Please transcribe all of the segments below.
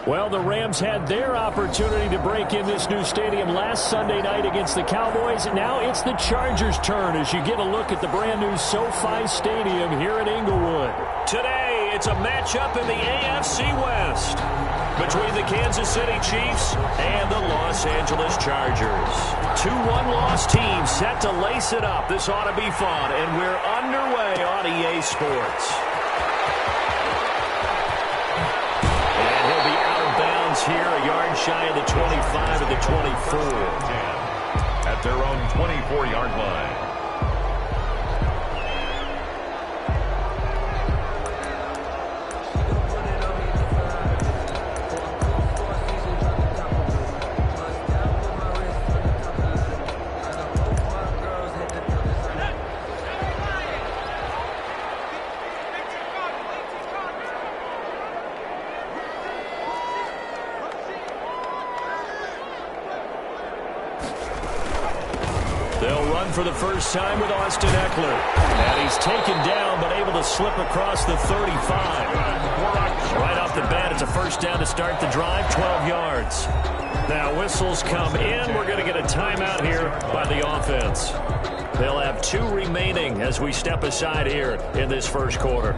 Well, the Rams had their opportunity to break in this new stadium last Sunday night against the Cowboys. Now it's the Chargers' turn as you get a look at the brand-new SoFi Stadium here in Inglewood. Today, it's a matchup in the AFC West between the Kansas City Chiefs and the Los Angeles Chargers. 2 one-loss teams set to lace it up. This ought to be fun, and we're underway on EA Sports. Here, a yard shy of the 25 of the 24. At their own 24-yard line. They'll run for the first time with Austin Eckler. And he's taken down, but able to slip across the 35. Right off the bat, it's a first down to start the drive, 12 yards. Now whistles come in. We're going to get a timeout here by the offense. They'll have 2 remaining as we step aside here in this first quarter.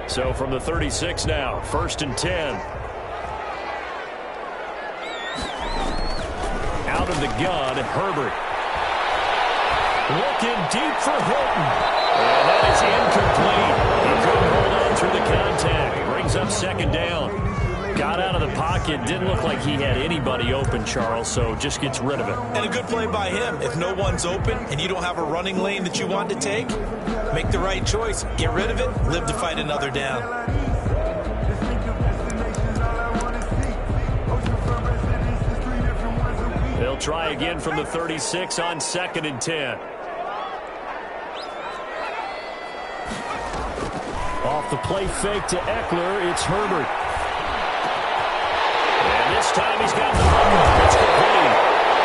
So from the 36 now, 1st and 10. Out of the gun, Herbert. Looking deep for Hilton. And that is incomplete. He couldn't hold on through the contact. Brings up 2nd down. Got out of the pocket. Didn't look like he had anybody open, Charles, so just gets rid of it. And a good play by him. If no one's open and you don't have a running lane that you want to take, make the right choice. Get rid of it. Live to fight another down. They'll try again from the 36 on 2nd and 10. Off the play fake to Eckler, it's Herbert. And this time he's got the ball. It's complete.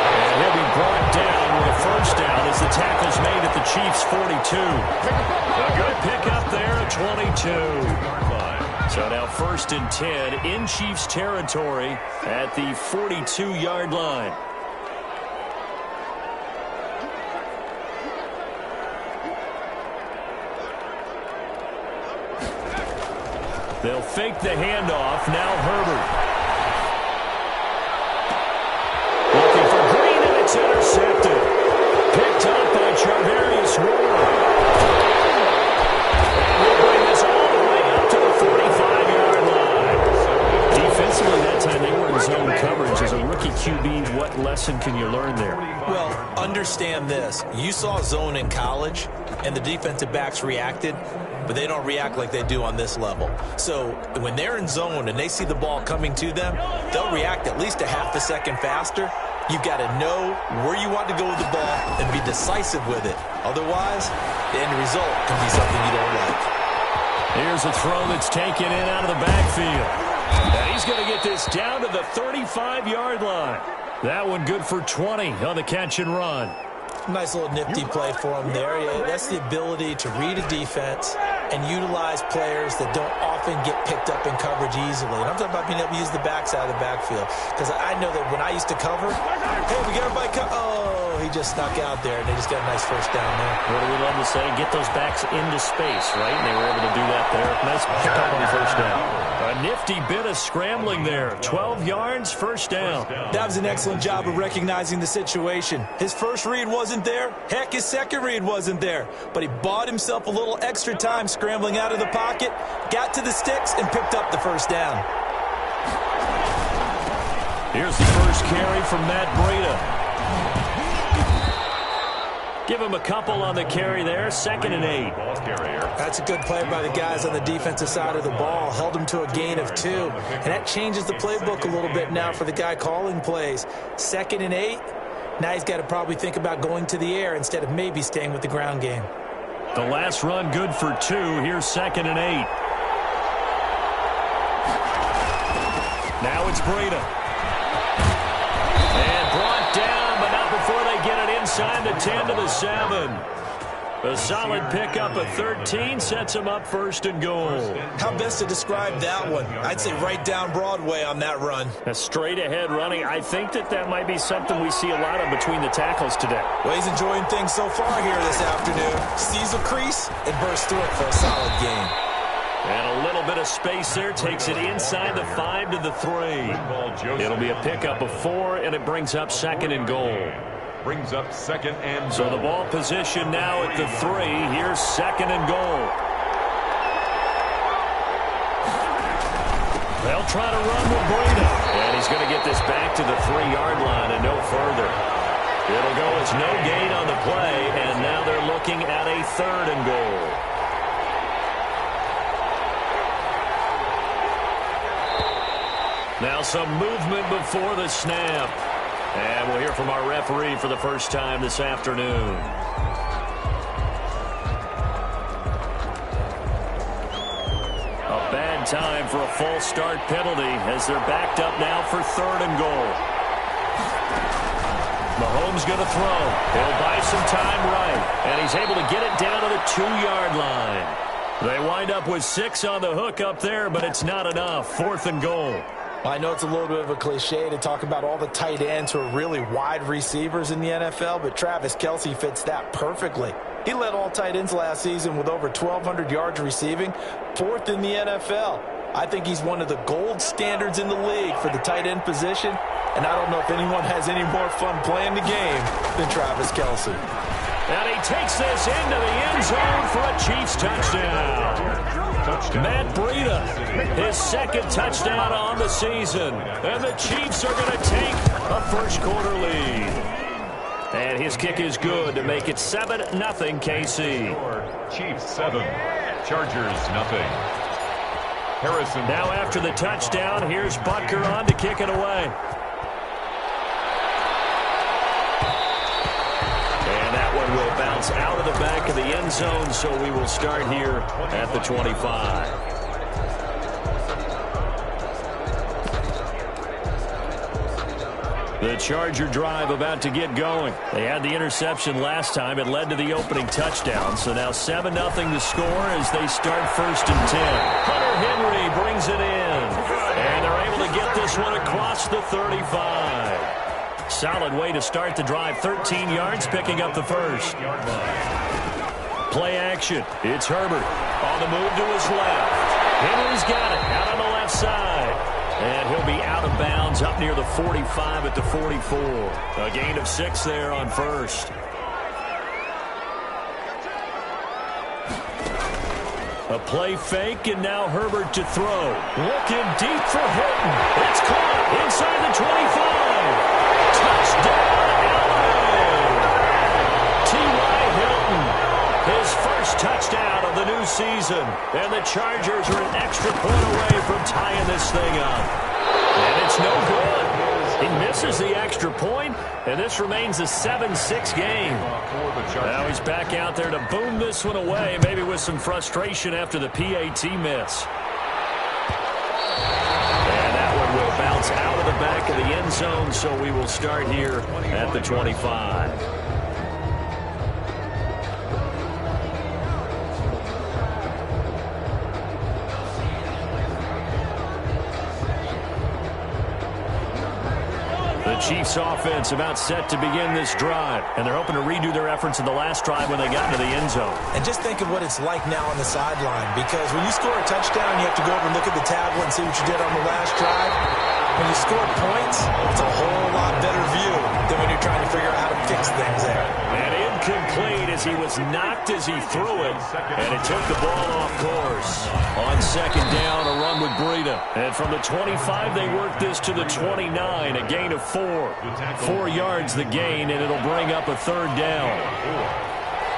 And he'll be brought down with a first down as the tackle's made at the Chiefs' 42. A good pickup there at 22. So now 1st and 10 in Chiefs territory at the 42-yard line. They'll fake the handoff. Now Herbert. Looking for Green, and it's intercepted. Picked up by Charvarius Ward. And we'll bring this all the way up to the 45-yard line. Defensively, that time they were in zone coverage. As a rookie QB, what lesson can you learn there? Well, understand this. You saw zone in college, and the defensive backs reacted, but they don't react like they do on this level. So when they're in zone and they see the ball coming to them, they'll react at least a half a second faster. You've got to know where you want to go with the ball and be decisive with it. Otherwise, the end result can be something you don't like. Here's a throw that's taken in out of the backfield. And he's going to get this down to the 35-yard line. That one good for 20 on the catch and run. Nice little nifty play for him there. Yeah, that's the ability to read a defense and utilize players that don't often get picked up in coverage easily. And I'm talking about being able to use the backside of the backfield. Because I know that when I used to cover, hey, we got everybody oh, he just snuck out there, and they just got a nice first down there. What do we love to say? Get those backs into space, right? And they were able to do that there. Nice pick up on the first down. A nifty bit of scrambling there. 12 yards, first down. That was an excellent job of recognizing the situation. His first read wasn't there. Heck, his second read wasn't there. But he bought himself a little extra time scrambling out of the pocket, got to the sticks, and picked up the first down. Here's the first carry from Matt Breida. Give him a couple on the carry there. 2nd and 8. That's a good play by the guys on the defensive side of the ball. Held him to a gain of 2. And that changes the playbook a little bit now for the guy calling plays. 2nd and 8. Now he's got to probably think about going to the air instead of maybe staying with the ground game. The last run good for 2. Here's 2nd and 8. Now it's Breida. inside the 10 to the 7. A solid pickup of 13 sets him up first and goal. How best to describe that one? I'd say right down Broadway on that run. A straight ahead running. I think that might be something we see a lot of between the tackles today. Well, he's enjoying things so far here this afternoon. Sees a crease and bursts through it for a solid gain. And a little bit of space there takes it inside the 5 to the 3. It'll be a pickup of 4, and it brings up second and goal. Brings up second and goal. So the ball position now at the 3. Here's second and goal. They'll try to run with Breda. And he's going to get this back to the 3-yard line and no further. It'll go as no gain on the play, and now they're looking at a third and goal. Now some movement before the snap. And we'll hear from our referee for the first time this afternoon. A bad time for a false start penalty as they're backed up now for third and goal. Mahomes going to throw. He'll buy some time right. And he's able to get it down to the 2-yard line. They wind up with 6 on the hook up there, but it's not enough. Fourth and goal. I know it's a little bit of a cliche to talk about all the tight ends who are really wide receivers in the NFL, but Travis Kelce fits that perfectly. He led all tight ends last season with over 1,200 yards receiving, 4th in the NFL. I think he's one of the gold standards in the league for the tight end position, and I don't know if anyone has any more fun playing the game than Travis Kelce. And he takes this into the end zone for a Chiefs touchdown. Matt Breda, his second touchdown on the season. And the Chiefs are going to take a first-quarter lead. And his kick is good to make it 7-0 KC. Chiefs 7, Chargers nothing. Harrison. Now after the touchdown, here's Butker on to kick it away. Will bounce out of the back of the end zone, so we will start here at the 25. The Charger drive about to get going. They had the interception last time. It led to the opening touchdown, so now 7-0 to score as they start first and 10. Hunter Henry brings it in, and they're able to get this one across the 35. Solid way to start the drive. 13 yards, picking up the first. Play action. It's Herbert on the move to his left. Henry's got it out on the left side. And he'll be out of bounds up near the 45 at the 44. A gain of 6 there on first. A play fake, and now Herbert to throw. Looking deep for Hilton. It's caught inside the 25. Touchdown, L.A. T.Y. Hilton, his first touchdown of the new season. And the Chargers are an extra point away from tying this thing up. And it's no good. He misses the extra point, and this remains a 7-6 game. Now he's back out there to boom this one away, maybe with some frustration after the PAT miss. Will bounce out of the back of the end zone, so we will start here at the 25. The Chiefs offense about set to begin this drive, and they're hoping to redo their efforts in the last drive when they got into the end zone. And just think of what it's like now on the sideline, because when you score a touchdown, you have to go over and look at the tablet and see what you did on the last drive. When you score points, it's a whole lot better view than when you're trying to figure out how to fix things there. And incomplete as he was knocked as he threw it, and it took the ball off course. On second down, a run with Breda. And from the 25, they work this to the 29, a gain of 4. 4 yards the gain, and it'll bring up a third down.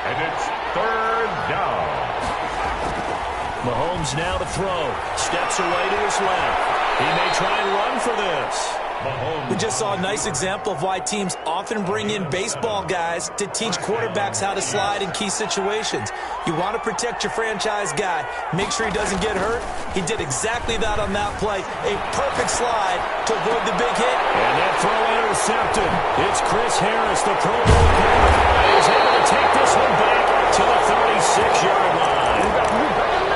And it's third down. Mahomes now to throw. Steps away to his left. He may try and run for this. We just saw a nice example of why teams often bring in baseball guys to teach quarterbacks how to slide in key situations. You want to protect your franchise guy. Make sure he doesn't get hurt. He did exactly that on that play. A perfect slide to avoid the big hit. And that throw intercepted. It's Chris Harris, the Pro Bowl quarterback. He's able to take this one back to the 36-yard line.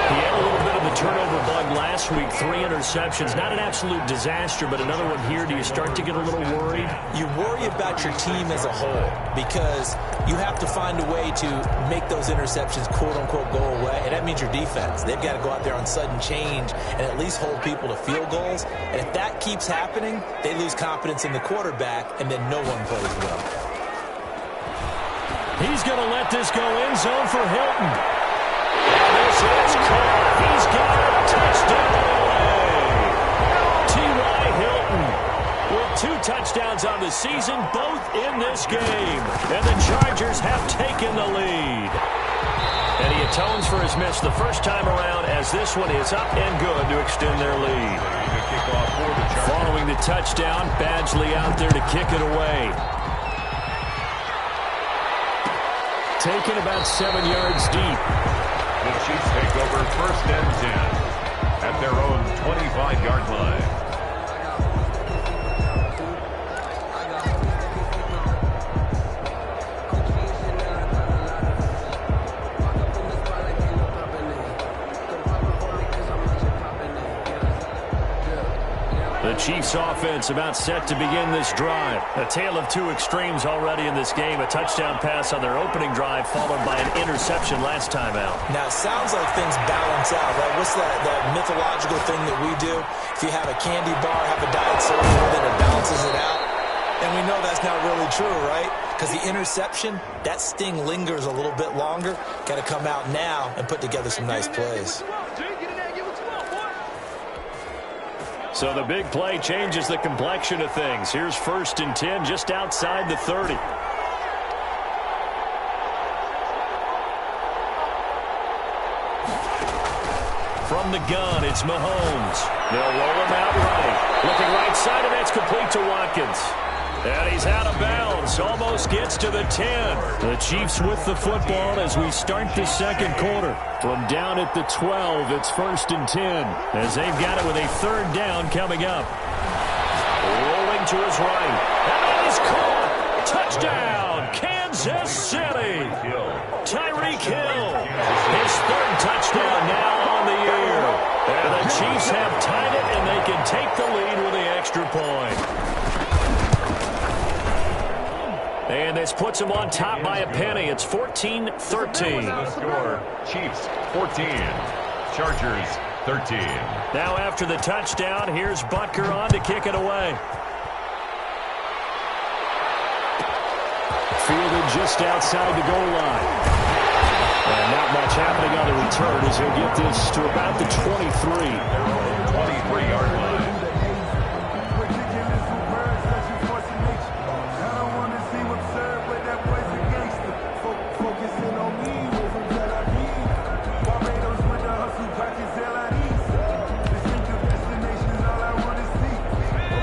He had a little bit of the turnover bug last week, 3 interceptions. Not an absolute disaster, but another one here. Do you start to get a little worried? You worry about your team as a whole because you have to find a way to make those interceptions, quote-unquote, go away, and that means your defense. They've got to go out there on sudden change and at least hold people to field goals. And if that keeps happening, they lose confidence in the quarterback, and then no one plays well. He's going to let this go end zone for Hilton. This is caught. He's got a touchdown. T.Y. Hilton with 2 touchdowns on the season, both in this game. And the Chargers have taken the lead. And he atones for his miss the first time around as this one is up and good to extend their lead. Following the touchdown, Badgley out there to kick it away. Taken about 7 yards deep. The Chiefs take over 1st and 10 at their own 25-yard line. The Chiefs offense about set to begin this drive. A tale of 2 extremes already in this game. A touchdown pass on their opening drive followed by an interception last time out. Now, it sounds like things balance out, right? What's that mythological thing that we do? If you have a candy bar, have a diet soda, then it balances it out. And we know that's not really true, right? Because the interception, that sting lingers a little bit longer. Got to come out now and put together some nice plays. So the big play changes the complexion of things. Here's 1st and 10 just outside the 30. From the gun, it's Mahomes. They'll roll him out right. Looking right side, and that's complete to Watkins. And he's out of bounds. Almost gets to the 10. The Chiefs with the football as we start the second quarter. From down at the 12, it's 1st and 10. As they've got it with a 3rd down coming up. Rolling to his right. And he's caught. Touchdown, Kansas City. Tyreek Hill. His 3rd touchdown now on the year. And the Chiefs have tied it, and they can take the lead with the extra point. And this puts them on top by a penny. It's 14-13. The score, Chiefs 14, Chargers 13. Now after the touchdown, here's Butker on to kick it away. Fielded just outside the goal line. And not much happening on the return as he'll get this to about the 23. 23-yard line.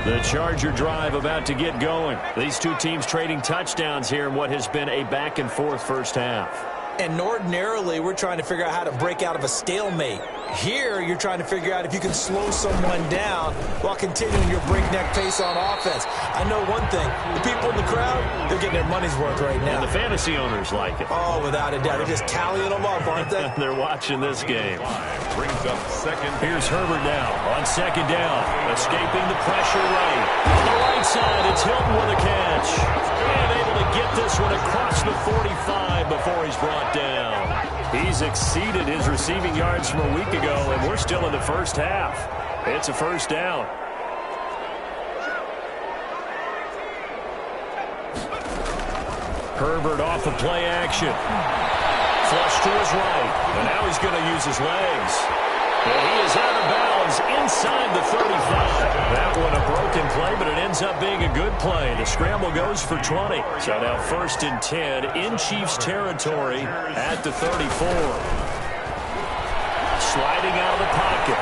The Charger drive about to get going. These 2 teams trading touchdowns here in what has been a back-and-forth first half. And ordinarily, we're trying to figure out how to break out of a stalemate. Here, you're trying to figure out if you can slow someone down while continuing your breakneck pace on offense. I know one thing. The people in the crowd, they're getting their money's worth right now. And the fantasy owners like it. Oh, without a doubt. They're just tallying them up, aren't they? They're watching this game. Brings up 2nd. Here's Herbert now on 2nd down. Escaping the pressure right. On the right side, it's Hilton with a catch. And able to get this one across the 45 before he's brought down. He's exceeded his receiving yards from a week ago, and we're still in the first half. It's a 1st down. Herbert off of play action. Flush to his right, and now he's going to use his legs. And he is out of bounds inside the 35. That one a broken play, but it ends up being a good play. The scramble goes for 20. So now 1st and 10 in Chiefs territory at the 34. Sliding out of the pocket.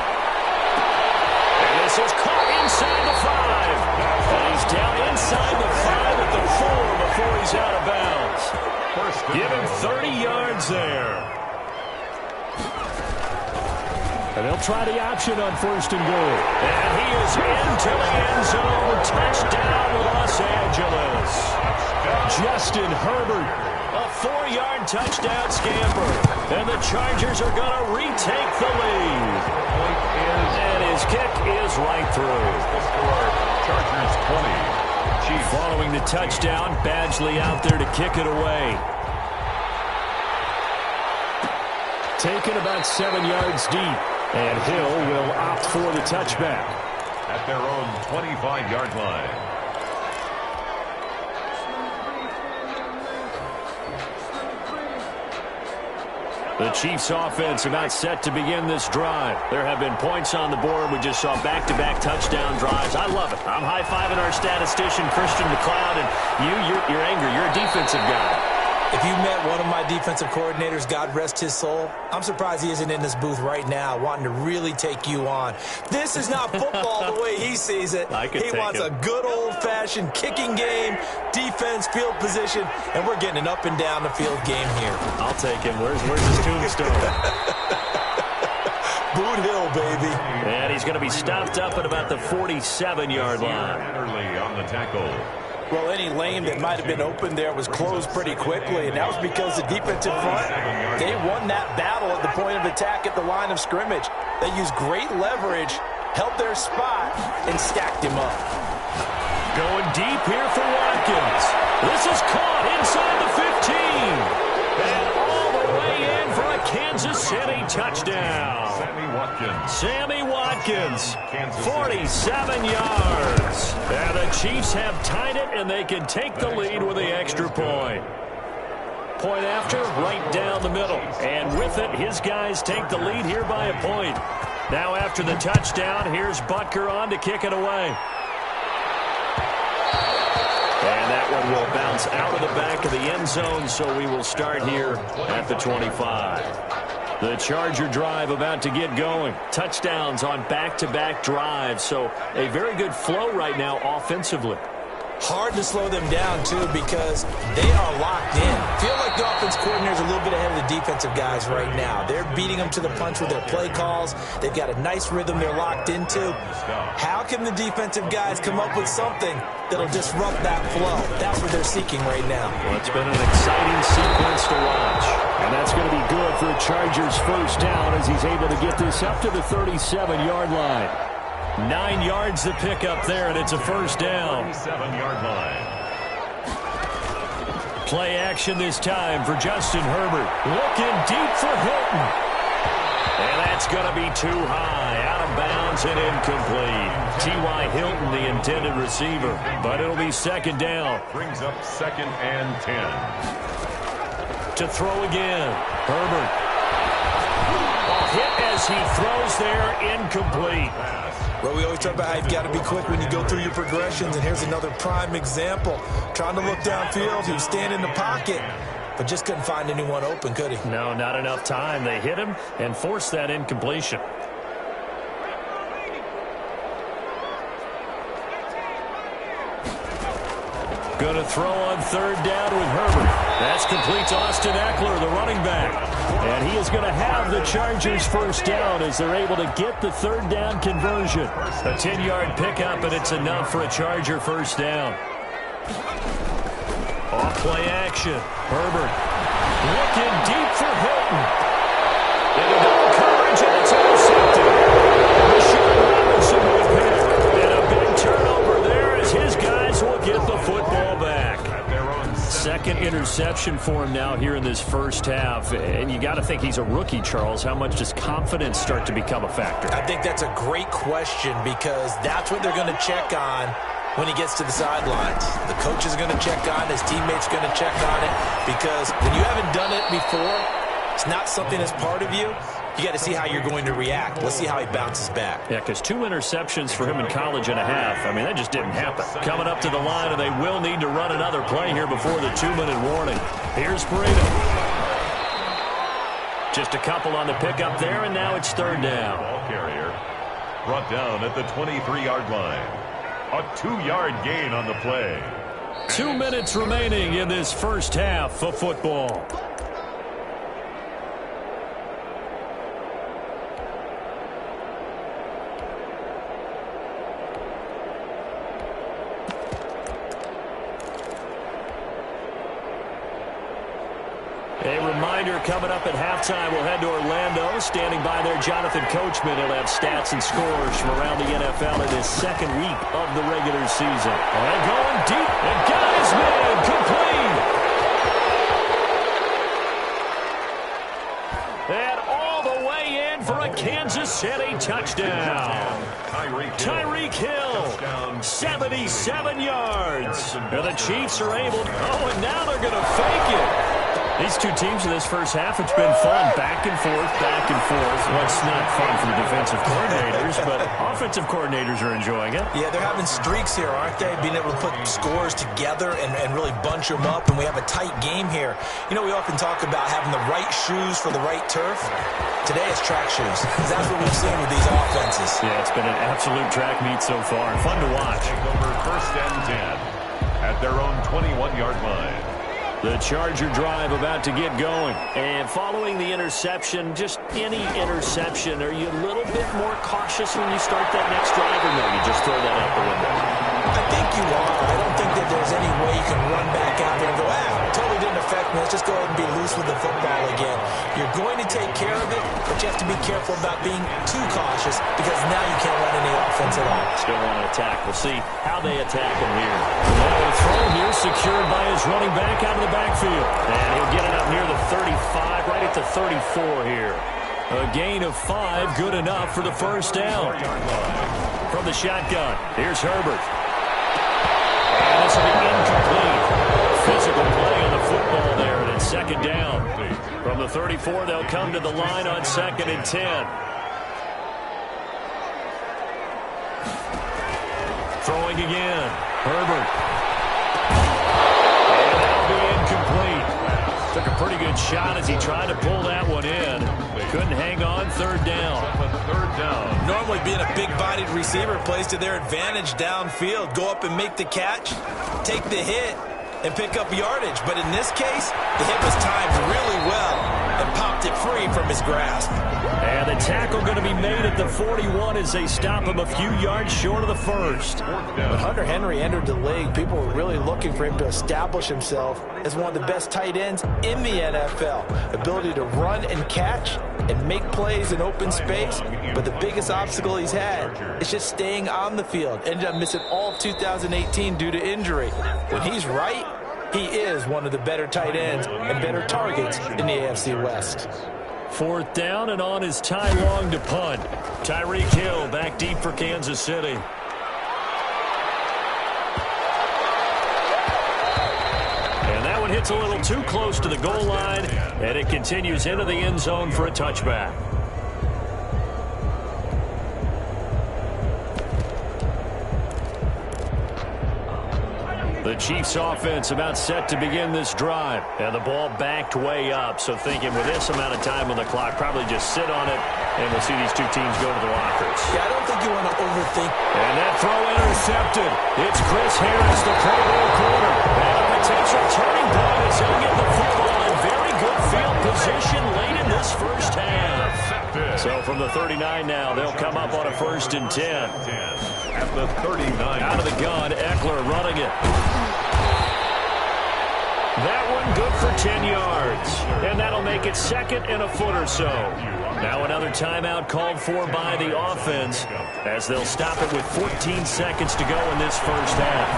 And this is caught inside the 5. And he's down inside the 5 at the 4 before he's out of bounds. Give him 30 yards there. And they'll try the option on 1st and goal. And he is into the end zone. Touchdown, Los Angeles. Justin Herbert, a 4-yard touchdown scamper. And the Chargers are going to retake the lead. And his kick is right through. Chargers 20. Chiefs. Following the touchdown, Badgley out there to kick it away. Taken about 7 yards deep. And Hill will opt for the touchback. At their own 25-yard line. The Chiefs offense about set to begin this drive. There have been points on the board. We just saw back-to-back touchdown drives. I love it. I'm high-fiving our statistician, Christian McLeod, and you're angry. You're a defensive guy. If you met one of my defensive coordinators, God rest his soul, I'm surprised he isn't in this booth right now wanting to really take you on. This is not football the way he sees it. He wants a good old-fashioned kicking game, defense, field position, and we're getting an up-and-down the field game here. I'll take him. Where's his tombstone? Boot Hill, baby. And he's going to be stopped up at about the 47-yard line. Early on the tackle. Well, any lane that might have been open there was closed pretty quickly, and that was because the defensive front, they won that battle at the point of attack at the line of scrimmage. They used great leverage, held their spot, and stacked him up. Going deep here for Watkins. This is caught inside the 15. And all the way in for a Kansas City touchdown. Sammy Watkins, 47 yards. And the Chiefs have tied it, and they can take the lead with the extra point. Point after, right down the middle. And with it, his guys take the lead here by a point. Now after the touchdown, here's Butker on to kick it away. And that one will bounce out of the back of the end zone, so we will start here at the 25. The Charger drive about to get going. Touchdowns on back-to-back drives, so a very good flow right now offensively. Hard to slow them down, too, because they are locked in. Feel like the offense coordinator is a little bit ahead of the defensive guys right now. They're beating them to the punch with their play calls. They've got a nice rhythm they're locked into. How can the defensive guys come up with something that'll disrupt that flow? That's what they're seeking right now. Well, it's been an exciting sequence to watch. And that's going to be good for Chargers first down as he's able to get this up to the 37-yard line. 9 yards to pick up there, and it's a first down. 37-yard line. Play action this time for Justin Herbert. Looking deep for Hilton. And that's going to be too high. Out of bounds and incomplete. T.Y. Hilton, the intended receiver. But it'll be second down. Brings up 2nd and 10. To throw again. Herbert. Hit as he throws there, incomplete. Well, we always talk about how you've got to be quick when you go through your progressions, and here's another prime example. Trying to look downfield, he was standing in the pocket, but just couldn't find anyone open, could he? No, not enough time. They hit him and forced that incompletion. Going to throw on third down with Herbert. That's complete to Austin Eckler, the running back. And he is going to have the Chargers first down as they're able to get the third down conversion. A 10-yard pickup, and it's enough for a Charger first down. Off play action. Herbert looking deep for Hilton. Into double coverage, and it's intercepted. Rashawn Robinson with him. And a big turnover there as his guys will get the football back. Second interception for him now here in this first half. And you got to think he's a rookie, Charles. How much does confidence start to become a factor? I think that's a great question because that's what they're going to check on when he gets to the sidelines. The coach is going to check on it. His teammates are going to check on it because when you haven't done it before, it's not something that's part of you. You got to see how you're going to react. Let's see how he bounces back. Yeah, because 2 interceptions for him in college and a half. I mean, that just didn't happen. Coming up to the line, and they will need to run another play here before the 2-minute warning. Here's Burrito. Just a couple on the pickup there, and now it's third down. Ball carrier. brought down at the 23-yard line. A 2-yard gain on the play. 2 minutes remaining in this first half of football. A reminder coming up at halftime, we'll head to Orlando. Standing by there, Jonathan Coachman. He'll have stats and scores from around the NFL in his second week of the regular season. And going deep, and got his man complete. And all the way in for a Kansas City touchdown. Tyreek Hill, 77 yards. And the Chiefs are able to, and now they're going to fake it. These two teams in this first half, it's been fun. Back and forth, back and forth. Well, it's not fun for the defensive coordinators, but offensive coordinators are enjoying it. Yeah, they're having streaks here, aren't they? Being able to put scores together and really bunch them up, and we have a tight game here. You know, we often talk about having the right shoes for the right turf. Today it's track shoes. That's what we've seen with these offenses. Yeah, it's been an absolute track meet so far. Fun to watch. Take over first and 10 at their own 21-yard line. The Charger drive about to get going. And following the interception, just any interception, are you a little bit more cautious when you start that next drive, or no, you just throw that out the window? I think you are. I don't think that there's any way you can run back out there and go, totally didn't affect me. Let's just go ahead and be loose with the football again. You're going to take care of it, but you have to be careful about being too cautious because now you can't run any offense at all. Still want to attack. We'll see how they attack him here. Now the throw here secured by his running back out of the backfield. And he'll get it up near the 35, right at the 34 here. A gain of 5, good enough for the first down. From the shotgun, here's Herbert. And this will be incomplete. Physical play on the football there, and it's second down. From the 34, they'll come to the line on 2nd and 10. Throwing again, Herbert. And that'll be incomplete. Took a pretty good shot as he tried to pull that one in. Couldn't hang on, third down. Normally being a big-bodied receiver plays to their advantage downfield. Go up and make the catch, take the hit, and pick up yardage. But in this case, the hit was timed really well and popped it free from his grasp. And the tackle going to be made at the 41 as they stop him a few yards short of the first. When Hunter Henry entered the league, people were really looking for him to establish himself as one of the best tight ends in the NFL. Ability to run and catch and make plays in open space. But the biggest obstacle he's had is just staying on the field. Ended up missing all of 2018 due to injury. When he's right, he is one of the better tight ends and better targets in the AFC West. Fourth down, and on is Ty Long to punt. Tyreek Hill back deep for Kansas City. And that one hits a little too close to the goal line, and it continues into the end zone for a touchback. The Chiefs offense about set to begin this drive. And the ball backed way up. So thinking with this amount of time on the clock, probably just sit on it, and we'll see these two teams go to the lockers. Yeah, I don't think you want to overthink. And that throw intercepted. It's Chris Harris, the Pro Bowl corner. And a potential turning point as he'll get the football in very good field position late in this first half. So from the 39 now, they'll come up on a 1st and 10. At the 39. Out of the gun, Eckler running it. That one good for 10 yards. And that'll make it 2nd and a foot or so. Now another timeout called for by the offense as they'll stop it with 14 seconds to go in this first half.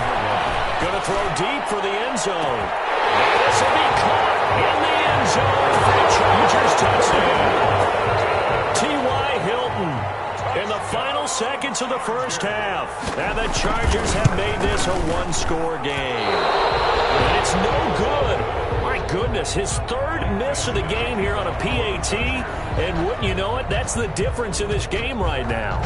Going to throw deep for the end zone. And this will be caught in the end zone for the Chargers touchdown. T.Y. Hilton in the final seconds of the first half. And the Chargers have made this a one-score game. And it's no good. My goodness, his 3rd miss of the game here on a PAT. And wouldn't you know it, that's the difference in this game right now.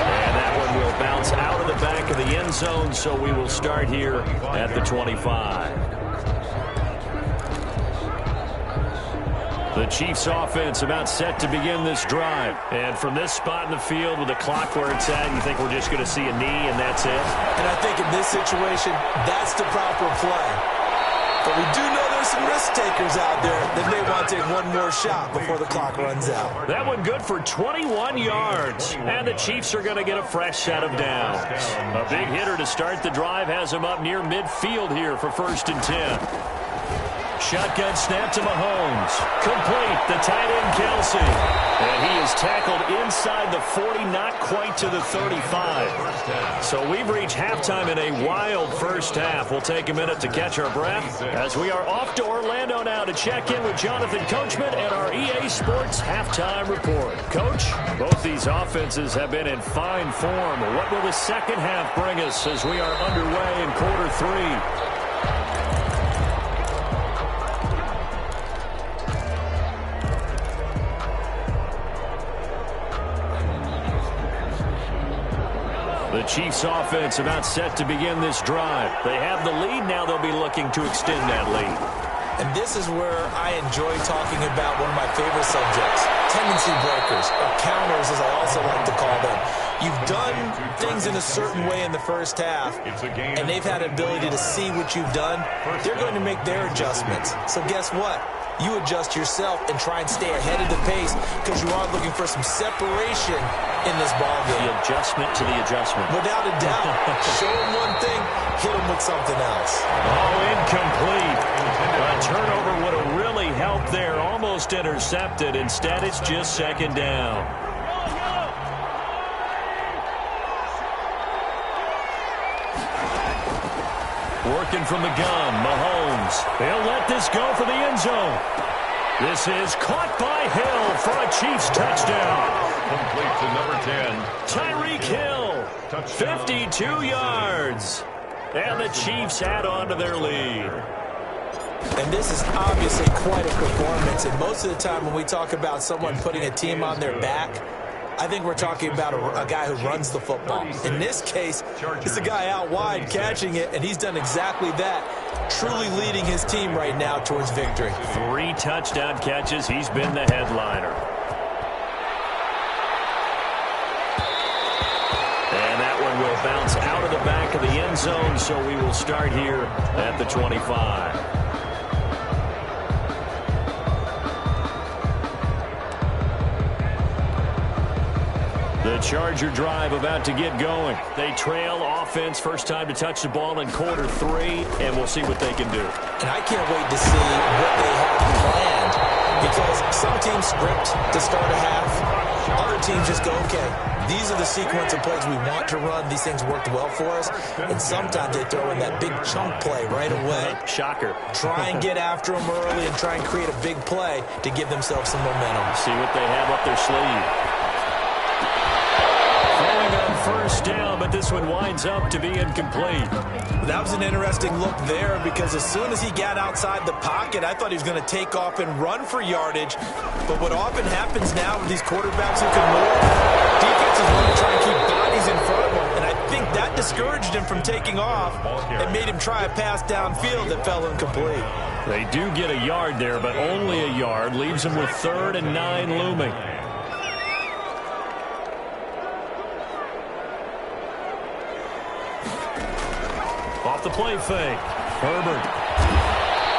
And that one will bounce out of the back of the end zone, so we will start here at the 25. The The Chiefs offense about set to begin this drive. And from this spot in the field with the clock where it's at, you think we're just going to see a knee and that's it? And I think in this situation, that's the proper play. But we do know there's some risk takers out there that may want to take one more shot before the clock runs out. That one good for 21 yards. And the Chiefs are going to get a fresh set of downs. A big hitter to start the drive has him up near midfield here for 1st and 10. Shotgun snap to Mahomes. Complete. The tight end, Kelsey. And he is tackled inside the 40, not quite to the 35. So we've reached halftime in a wild first half. We'll take a minute to catch our breath as we are off to Orlando now to check in with Jonathan Coachman and our EA Sports halftime report. Coach, both these offenses have been in fine form. What will the second half bring us as we are underway in quarter 3? The Chiefs offense about set to begin this drive. They have the lead. Now they'll be looking to extend that lead. And this is where I enjoy talking about one of my favorite subjects, tendency breakers, or counters as I also like to call them. You've done things in a certain way in the first half, and they've had an ability to see what you've done. They're going to make their adjustments. So guess what? You adjust yourself and try and stay ahead of the pace because you are looking for some separation in this ball game. The adjustment to the adjustment. Without a doubt. Show them one thing, hit them with something else. Oh, incomplete. A turnover would have really helped there. Almost intercepted. Instead, it's just 2nd down. Working from the gun, Mahomes. He'll let this go for the end zone. This is caught by Hill for a Chiefs touchdown. Complete to number 10. Tyreek Hill, touchdown. 52 yards. And the Chiefs add on to their lead. And this is obviously quite a performance. And most of the time when we talk about someone putting a team on their back, I think we're talking about a guy who runs the football. In this case, it's a guy out wide catching it, and he's done exactly that, truly leading his team right now towards victory. 3 touchdown catches. He's been the headliner. And that one will bounce out of the back of the end zone, so we will start here at the 25. The Charger drive about to get going. They trail offense, first time to touch the ball in quarter 3, and we'll see what they can do. And I can't wait to see what they have planned, because some teams script to start a half. Other teams just go, okay, these are the sequence of plays we want to run. These things worked well for us. And sometimes they throw in that big chunk play right away. Shocker. Try and get after them early and try and create a big play to give themselves some momentum. See what they have up their sleeve. First down, but this one winds up to be incomplete. That was an interesting look there, because as soon as he got outside the pocket, I thought he was going to take off and run for yardage. But what often happens now with these quarterbacks who can move, defenses want to try and keep bodies in front of them. And I think that discouraged him from taking off and made him try a pass downfield that fell incomplete. They do get a yard there, but only a yard. Leaves them with 3rd and 9 looming. Off the play fake. Herbert.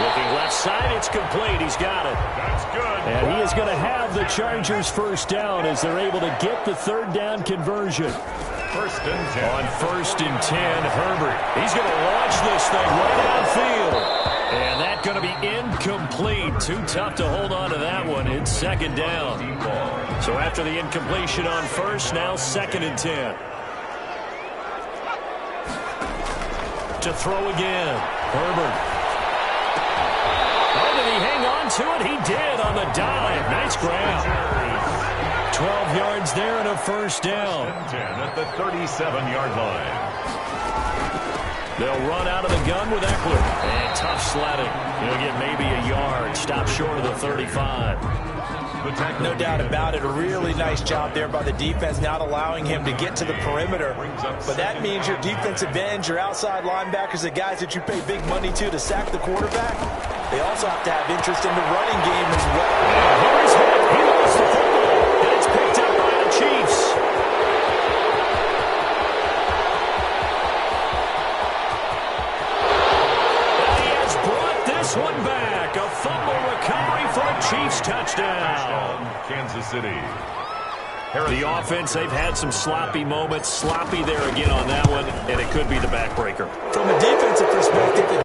Looking left side. It's complete. He's got it. That's good. And he is going to have the Chargers first down as they're able to get the 3rd down conversion. 1st and 10. On 1st and 10, Herbert. He's going to launch this thing right downfield. And that's going to be incomplete. Too tough to hold on to that one. It's 2nd down. So after the incompletion on 1st, now 2nd and 10. To throw again. Herbert. Oh, did he hang on to it? He did on the dive. Nice grab. 12 yards there and a first down. 10 at the 37-yard line. They'll run out of the gun with Eckler. And tough sledding. He'll get maybe a yard. Stop short of the 35. No doubt about it. A really nice job there by the defense, not allowing him to get to the perimeter. But that means your defensive ends, your outside linebackers, the guys that you pay big money to sack the quarterback, they also have to have interest in the running game as well. Here's hit. He lost the football, and it's picked up by the Chiefs. And he has brought this one back. A fumble recovery for a Chiefs touchdown. Kansas City. The offense, they've had some sloppy moments. Sloppy there again on that one, and it could be the backbreaker. From a defensive perspective,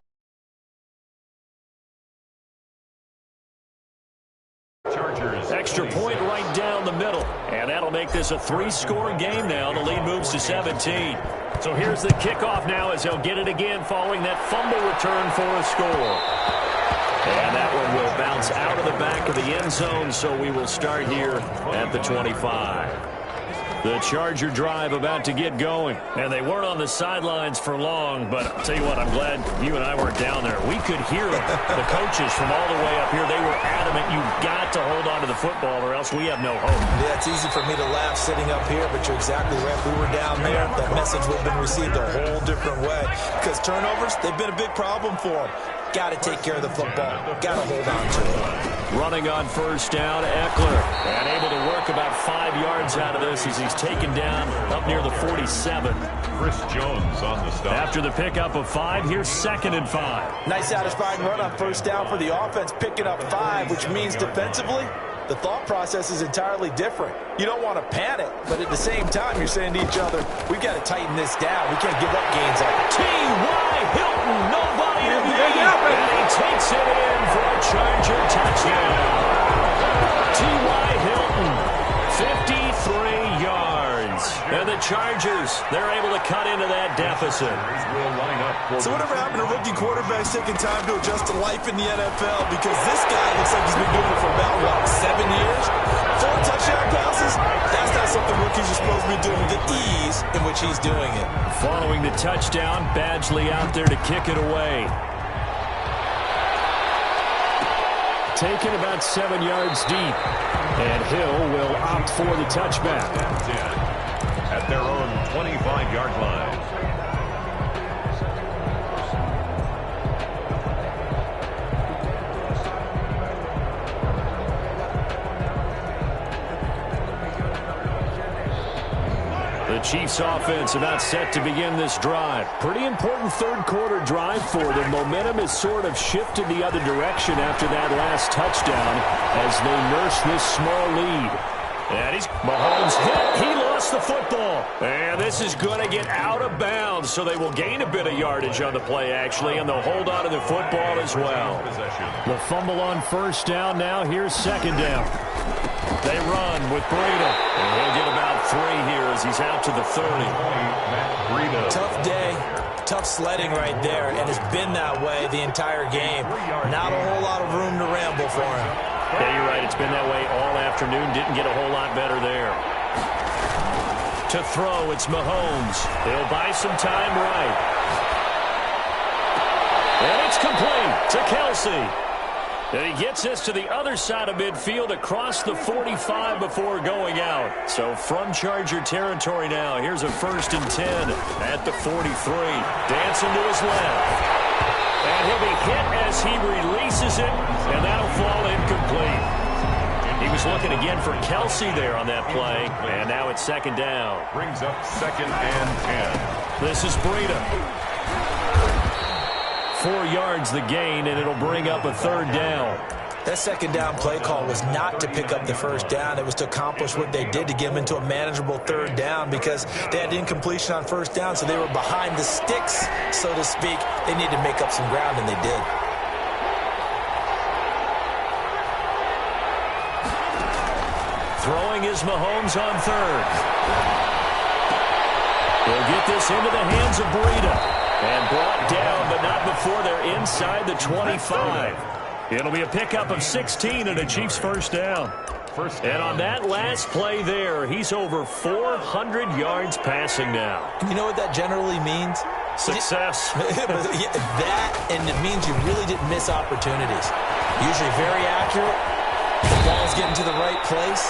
extra point right down the middle. And that'll make this a 3-score game now. The lead moves to 17. So here's the kickoff now as they'll get it again following that fumble return for a score. And that one will bounce out of the back of the end zone, so we will start here at the 25. The Charger drive about to get going. And they weren't on the sidelines for long, but I'll tell you what, I'm glad you and I weren't down there. We could hear them. The coaches from all the way up here, they were adamant, you've got to hold on to the football or else we have no hope. Yeah, it's easy for me to laugh sitting up here, but you're exactly right. If we were down there, that message would have been received a whole different way. Because turnovers, they've been a big problem for them. Got to take care of the football. Got to hold on to it. Running on first down, Eckler. And able to work about 5 yards out of this as he's taken down up near the 47. Chris Jones on the stop. After the pickup of 5, here's 2nd and 5. Nice satisfying run on first down for the offense, picking up 5, which means defensively, the thought process is entirely different. You don't want to panic, but at the same time, you're saying to each other, we've got to tighten this down. We can't give up gains like T.Y. Hilton, nobody to beat, and he takes it in for a Charger touchdown. T.Y. Hilton, 53 yards. And the Chargers, they're able to cut into that deficit. So whatever happened to rookie quarterbacks taking time to adjust to life in the NFL? Because this guy looks like he's been doing it for about, what, 7 years? 4 touchdown passes? That's not something rookies are supposed to be doing. The ease in which he's doing it. Following the touchdown, Badgley out there to kick it away. Taken about 7 yards deep. And Hill will opt for the touchback. At their own 25-yard line. The Chiefs offense about set to begin this drive. Pretty important third-quarter drive for them. Momentum has sort of shifted the other direction after that last touchdown as they nurse this small lead. And Mahomes hit. He lost the football. And this is going to get out of bounds, so they will gain a bit of yardage on the play, actually, and they'll hold on to the football as well. The fumble on first down now. Here's 2nd down. They run with Breida. And he'll get about 3 here as he's out to the 30. Tough day. Tough sledding right there, and it's been that way the entire game. Not a whole lot of room to ramble for him. Yeah, you're right. It's been that way all afternoon. Didn't get a whole lot better there. To throw, it's Mahomes. He'll buy some time right. And it's complete to Kelsey. And he gets this to the other side of midfield across the 45 before going out. So from Charger territory now, here's a 1st and 10 at the 43. Dancing to his left. And he'll be hit as he releases it, and that'll fall incomplete. He was looking again for Kelsey there on that play, and now it's 2nd down. Brings up 2nd and 10. This is Breida. 4 yards the gain, and it'll bring up a 3rd down. That 2nd down play call was not to pick up the 1st down. It was to accomplish what they did to get them into a manageable 3rd down because they had incompletion on 1st down, so they were behind the sticks, so to speak. They needed to make up some ground, and they did. Throwing is Mahomes on 3rd. He'll get this into the hands of Breida. And brought down, but not before they're inside the 25. It'll be a pickup of 16 and a Chiefs 1st down. And on that last play there, he's over 400 yards passing now. You know what that generally means? Success. That, and it means you really didn't miss opportunities. Usually very accurate. The ball's getting to the right place.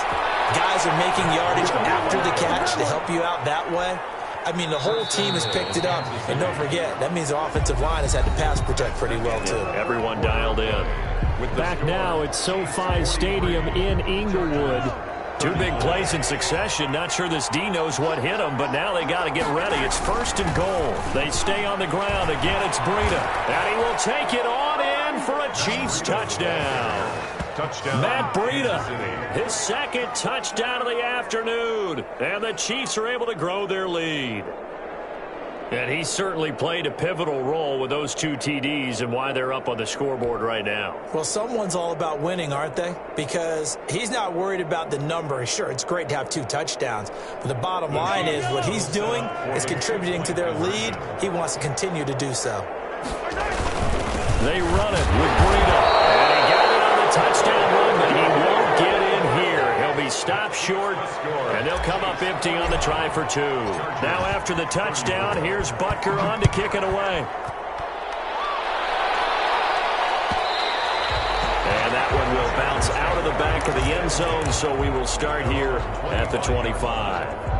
Guys are making yardage after the catch to help you out that way. I mean, the whole team has picked it up. And don't forget, that means the offensive line has had to pass protect pretty well, too. Everyone dialed in. Back now at SoFi Stadium in Inglewood. Two big plays in succession. Not sure this D knows what hit him, but now they got to get ready. It's 1st and goal. They stay on the ground. Again, it's Breida. And he will take it on in for a Chiefs touchdown. Matt Breida, his 2nd touchdown of the afternoon. And the Chiefs are able to grow their lead. And he certainly played a pivotal role with those 2 TDs and why they're up on the scoreboard right now. Well, someone's all about winning, aren't they? Because he's not worried about the number. Sure, it's great to have 2 touchdowns. But the bottom line is what he's doing is contributing to their lead. He wants to continue to do so. They run it with Breida. And he got it on the touchdown run, but he won't get in here. He'll be stopped short, and they'll come up empty on the try for 2. Now after the touchdown, here's Butker on to kick it away. And that one will bounce out of the back of the end zone, so we will start here at the 25.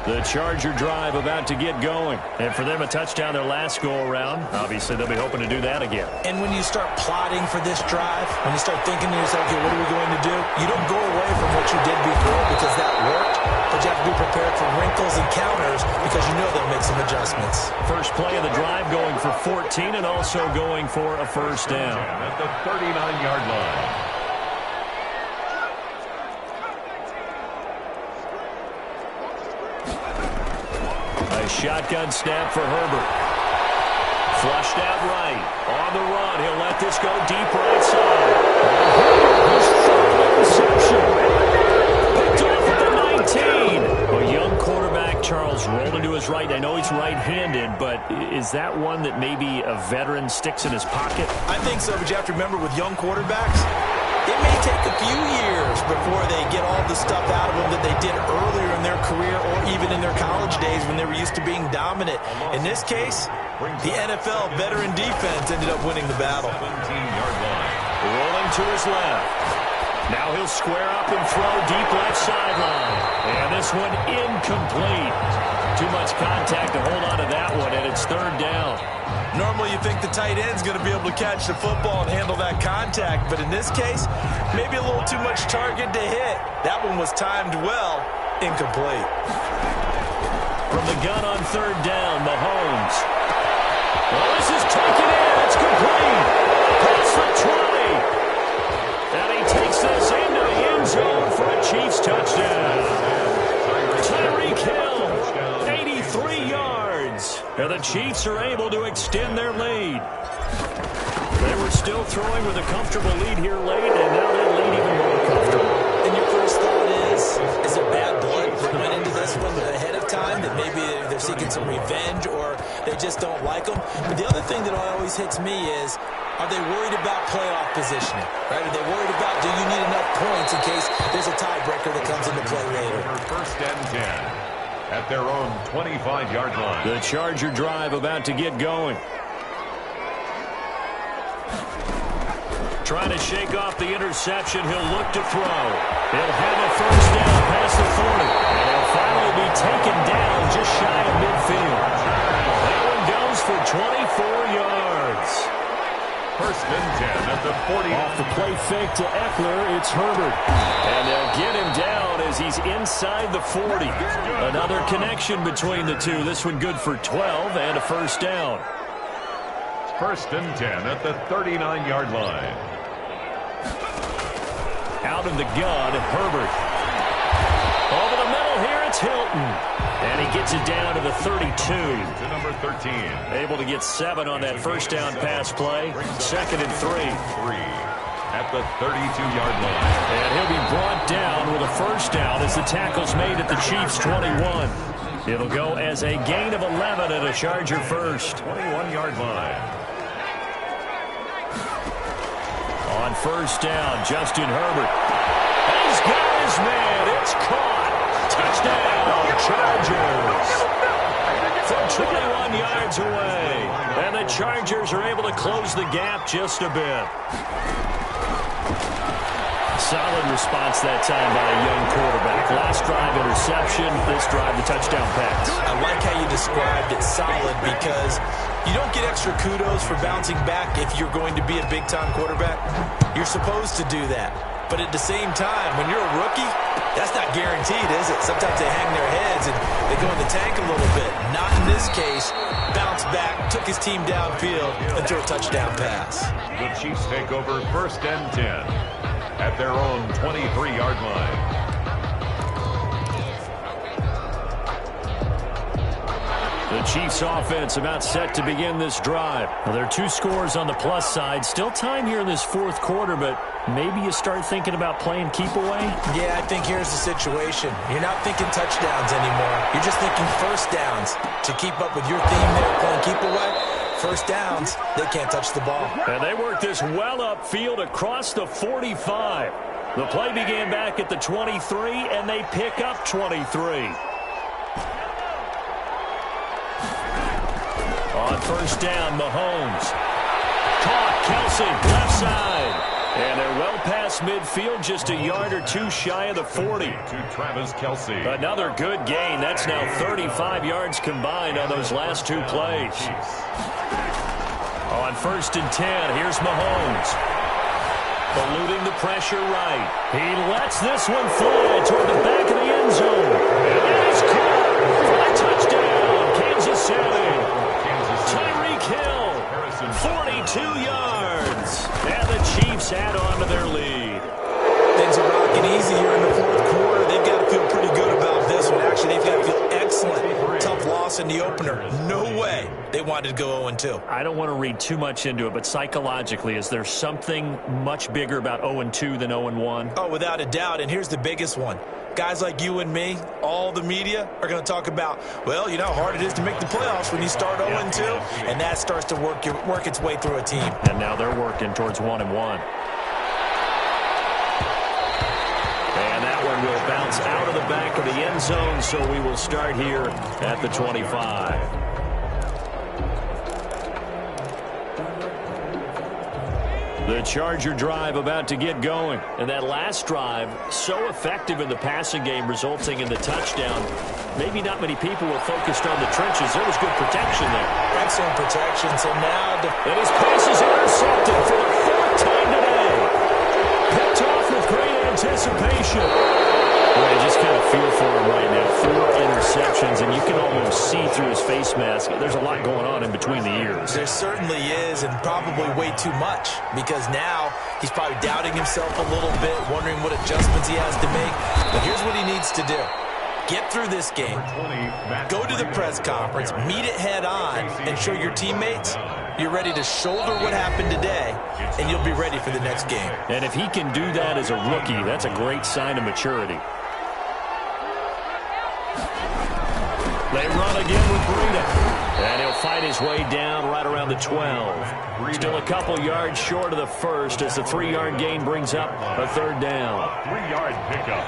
The Charger drive about to get going. And for them, a touchdown their last go-around. Obviously, they'll be hoping to do that again. And when you start plotting for this drive, when you start thinking to yourself, okay, what are we going to do? You don't go away from what you did before because that worked, but you have to be prepared for wrinkles and counters because you know they'll make some adjustments. First play of the drive going for 14 and also going for a 1st down. At the 39-yard line. Shotgun snap for Herbert. Flushed out right. On the run. He'll let this go deep right side. His 3rd interception. Picked off at the 19. A young quarterback, Charles, rolled into his right. I know he's right-handed, but is that one that maybe a veteran sticks in his pocket? I think so, but you have to remember with young quarterbacks, it may take a few years before they get all the stuff out of them that they did earlier in their career or even in their college days when they were used to being dominant. In this case, the NFL veteran defense ended up winning the battle. 17-yard line. Rolling to his left. Now he'll square up and throw deep left sideline. And this one incomplete. Too much contact to hold on to that one, and it's 3rd down. Normally you think the tight end's going to be able to catch the football and handle that contact, but in this case, maybe a little too much target to hit. That one was timed well, incomplete. From the gun on 3rd down, Mahomes. Well, this is taken in. It's complete. Past the 20. And he takes this into the end zone for a Chiefs touchdown. Tyreek Hill, 83 yards. And the Chiefs are able to extend their lead. They were still throwing with a comfortable lead here late, and now they lead even more comfortable. And your first thought is it bad blood that went into this one ahead of time, that maybe they're seeking some revenge or they just don't like them? But the other thing that always hits me is, are they worried about playoff positioning? Right? Are they worried about, do you need enough points in case there's a tiebreaker that comes into play later? 1st and 10 at their own 25-yard line. The Charger drive about to get going. Trying to shake off the interception. He'll look to throw. He'll have a 1st down past the 40. And he'll finally be taken down just shy of midfield. That one goes for 24 yards. 1st and 10 at the 40. Off the play fake to Eckler, it's Herbert. And they'll get him down as he's inside the 40. Another connection between the two. This one good for 12 and a 1st down. 1st and 10 at the 39-yard line. Out of the gun, Herbert. Over the middle here, it's Hilton. And he gets it down to the 32. To number 13. Able to get 7 on that 1st down pass play. 2nd and 3. 3 at the 32-yard line. And he'll be brought down with a 1st down as the tackle's made at the Chiefs' 21. It'll go as a gain of 11 and a Charger 1st. 21-yard line. On 1st down, Justin Herbert. He's got his man. It's caught. Touchdown, Chargers. From 21 yards away. And the Chargers are able to close the gap just a bit. Solid response that time by a young quarterback. Last drive, interception. This drive, the touchdown pass. I like how you described it, solid, because you don't get extra kudos for bouncing back if you're going to be a big-time quarterback. You're supposed to do that. But at the same time, when you're a rookie, that's not guaranteed, is it? Sometimes they hang their heads and they go in the tank a little bit. Not in this case. Bounced back, took his team downfield, and threw a touchdown pass. The Chiefs take over 1st and 10 at their own 23-yard line. The Chiefs offense about set to begin this drive. Well, there are 2 scores on the plus side. Still time here in this 4th quarter, but maybe you start thinking about playing keep away? Yeah, I think here's the situation. You're not thinking touchdowns anymore. You're just thinking first downs. To keep up with your theme there, playing keep away, first downs, they can't touch the ball. And they work this well upfield across the 45. The play began back at the 23, and they pick up 23. On first down, Mahomes. Caught, Kelsey, left side. And they're well past midfield, just a yard or 2 shy of the 40. To Travis Kelsey. Another good gain. That's now 35 yards combined on those last 2 plays. On first and 10, here's Mahomes. Eluding the pressure right. He lets this one fly toward the back of the end zone. And that is caught for a touchdown. Kansas City. Tyreek Hill, 42 yards. And the Chiefs add on to their lead. Things are rocking easy here in the 4th quarter. They've got to feel pretty good about this one. Actually, they've got to feel excellent. Tough loss in the opener. No way they wanted to go 0-2. I don't want to read too much into it, but psychologically, is there something much bigger about 0-2 than 0-1? Oh, without a doubt, and here's the biggest one. Guys like you and me, all the media, are going to talk about, well, you know how hard it is to make the playoffs when you start 0-2, and that starts to work its way through a team. And now they're working towards 1-1. And that one will bounce out of the back of the end zone, so we will start here at the 25. The Charger drive about to get going. And that last drive, so effective in the passing game, resulting in the touchdown. Maybe not many people were focused on the trenches. There was good protection there. Excellent protection. So now... And his pass is intercepted for the 4th time today. Picked off with great anticipation. Boy, I just kind of feel for him right now. 4 interceptions, and you can almost see through his face mask. There's a lot going on in between the ears. There certainly is, and probably way too much, because now he's probably doubting himself a little bit, wondering what adjustments he has to make. But here's what he needs to do. Get through this game, go to the press conference, meet it head on, and show your teammates you're ready to shoulder what happened today, and you'll be ready for the next game. And if he can do that as a rookie, that's a great sign of maturity. They run again with Breida. And he'll fight his way down right around the 12. Still a couple yards short of the first as the 3-yard gain brings up a 3rd down. 3-yard pickup.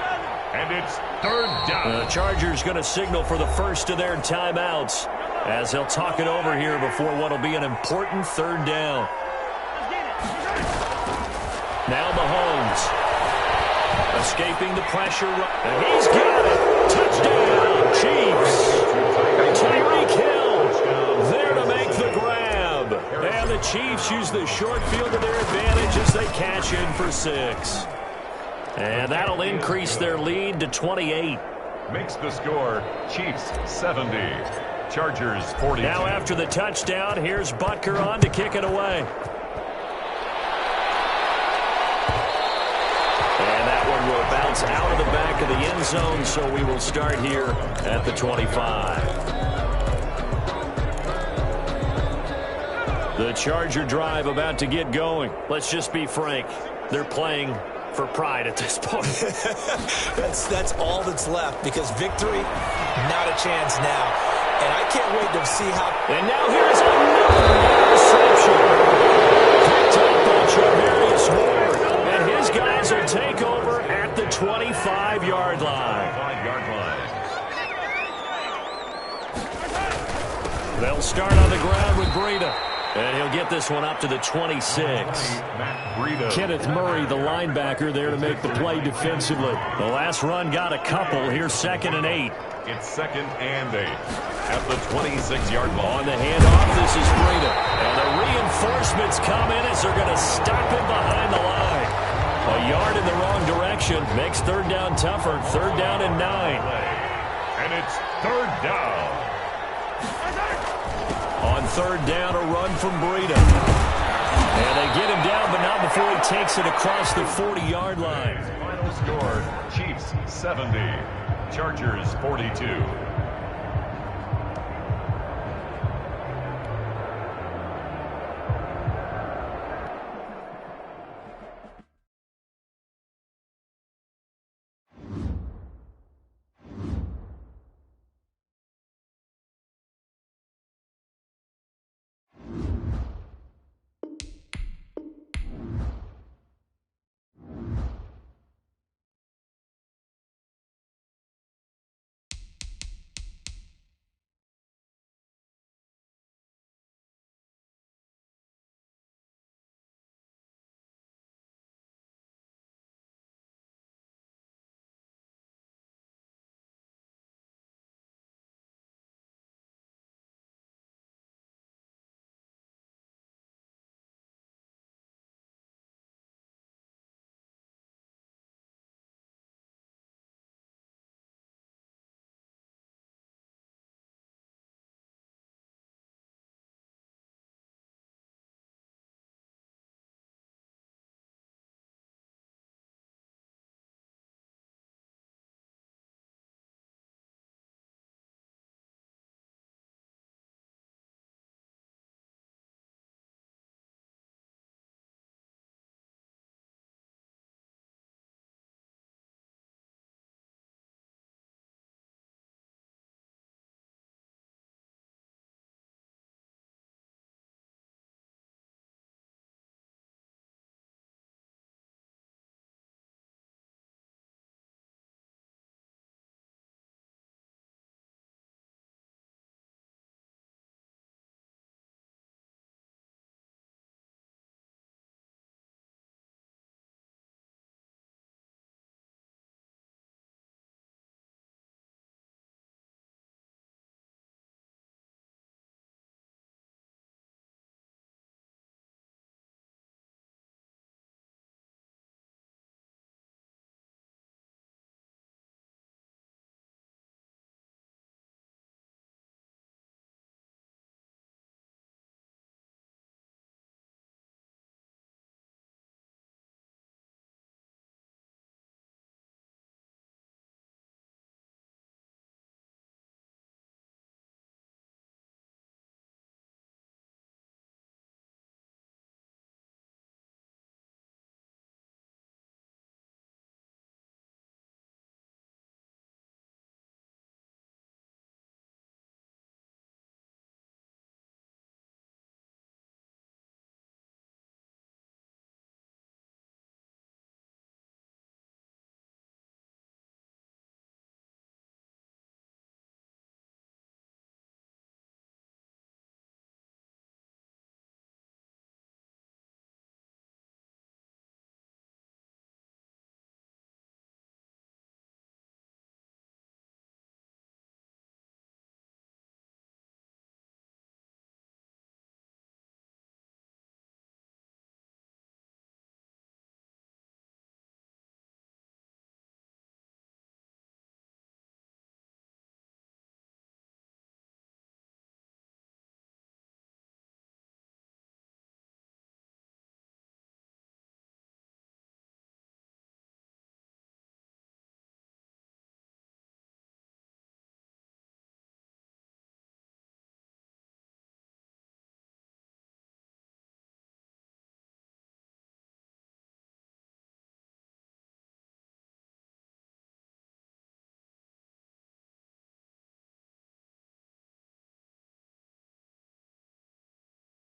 And it's 3rd down. The Chargers going to signal for the first of their timeouts as they'll talk it over here before what will be an important 3rd down. Now Mahomes. Escaping the pressure. And he's got it. Touchdown, Chiefs. Tyreek Hill there to make the grab. And the Chiefs use the short field to their advantage as they cash in for 6. And that'll increase their lead to 28. Makes the score Chiefs 70. Chargers 42. Now after the touchdown, here's Butker on to kick it away. And that one will bounce out of the back of the end zone, so we will start here at the 25. The Charger drive about to get going. Let's just be frank. They're playing for pride at this point. that's all that's left, because victory, not a chance now. And I can't wait to see how... And now here's another interception. Picked up by Charvarius Ward. And his guys will take over at the 25-yard line. 5-yard line. They'll start on the ground with Breida. And he'll get this one up to the 26. Kenneth Murray, the linebacker, there to make the play defensively. The last run got a couple. Here's 2nd and 8. It's 2nd and 8 at the 26-yard line. On the handoff, this is Breida. And the reinforcements come in as they're going to stop him behind the line. A yard in the wrong direction makes 3rd down tougher. 3rd down and 9. And it's 3rd down. On 3rd down, a run from Breida. And they get him down, but not before he takes it across the 40-yard line. Final score, Chiefs 70, Chargers 42.